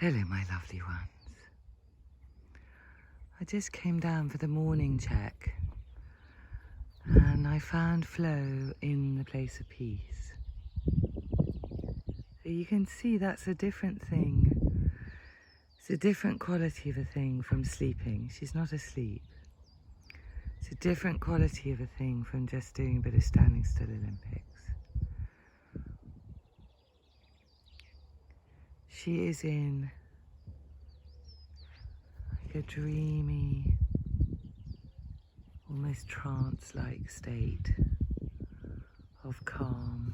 Hello, my lovely ones. I just came down for the morning check and I found Flo in the place of peace. So you can see that's a different thing. It's a different quality of a thing from sleeping. She's not asleep. It's a different quality of a thing from just doing a bit of standing still Olympics. She is in like a dreamy, almost trance-like state of calm,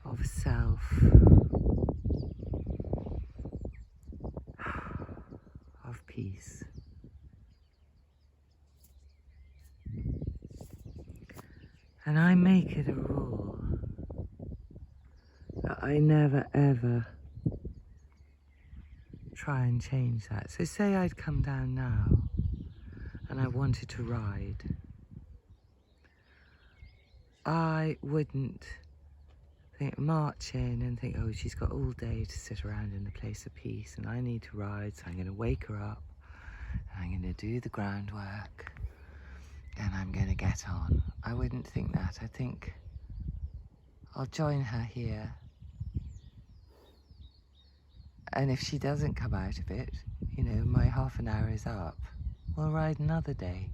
of self, of peace. And I make it a rule that I never ever try and change that. So say I'd come down now and I wanted to ride, I wouldn't march in and think, oh, she's got all day to sit around in the place of peace and I need to ride, so I'm going to wake her up and I'm going to do the groundwork and I'm going to get on. I wouldn't think that. I think I'll join her here, and if she doesn't come out of it, you know, my half an hour is up. We'll ride another day.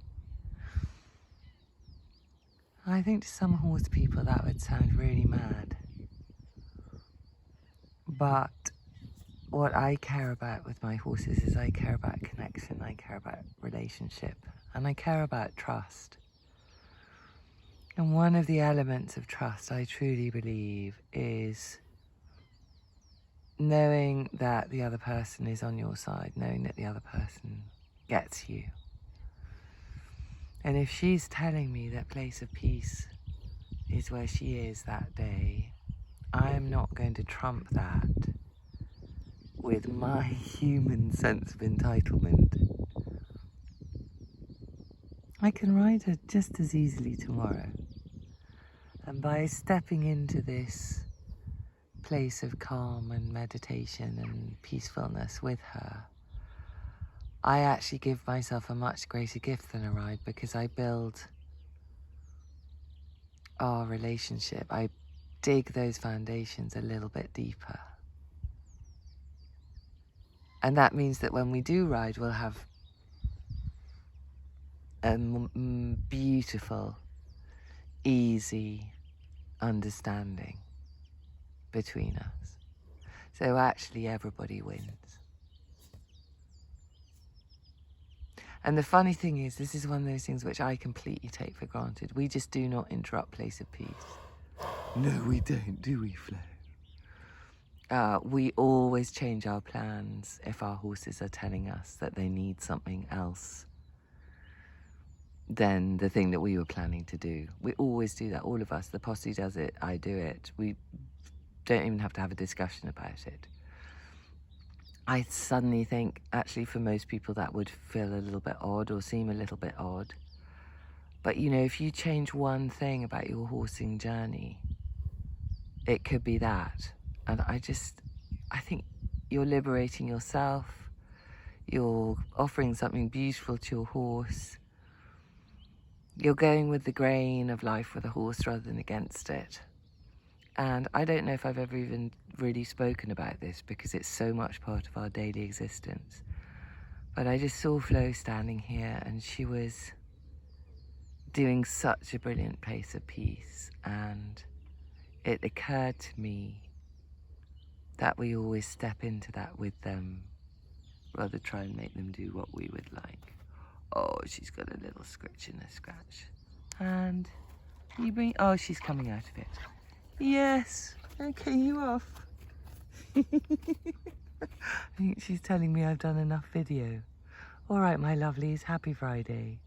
I think to some horse people that would sound really mad. But what I care about with my horses is I care about connection, I care about relationship, and I care about trust. And one of the elements of trust, I truly believe, is knowing that the other person is on your side, knowing that the other person gets you. And if she's telling me that place of peace is where she is that day, I'm not going to trump that with my human sense of entitlement. I can ride her just as easily tomorrow. And by stepping into this place of calm and meditation and peacefulness with her, I actually give myself a much greater gift than a ride, because I build our relationship. I dig those foundations a little bit deeper. And that means that when we do ride, we'll have a beautiful, easy understanding between us. So actually everybody wins. And the funny thing is, this is one of those things which I completely take for granted. We just do not interrupt place of peace. No, we don't, do we, Flo? We always change our plans if our horses are telling us that they need something else than the thing that we were planning to do. We always do that, all of us. The posse does it, I do it. We don't even have to have a discussion about it. I suddenly think, actually, for most people that would feel a little bit odd or seem a little bit odd. But, you know, if you change one thing about your horsing journey, it could be that. And I think you're liberating yourself, you're offering something beautiful to your horse, you're going with the grain of life with a horse rather than against it. And I don't know if I've ever even really spoken about this because it's so much part of our daily existence. But I just saw Flo standing here and she was doing such a brilliant place of peace. And it occurred to me that we always step into that with them, rather try and make them do what we would like. Oh, she's got a little scratch in her scratch. And you bring, oh, she's coming out of it. Yes, okay, you off. I think she's telling me I've done enough video. All right, my lovelies, happy Friday.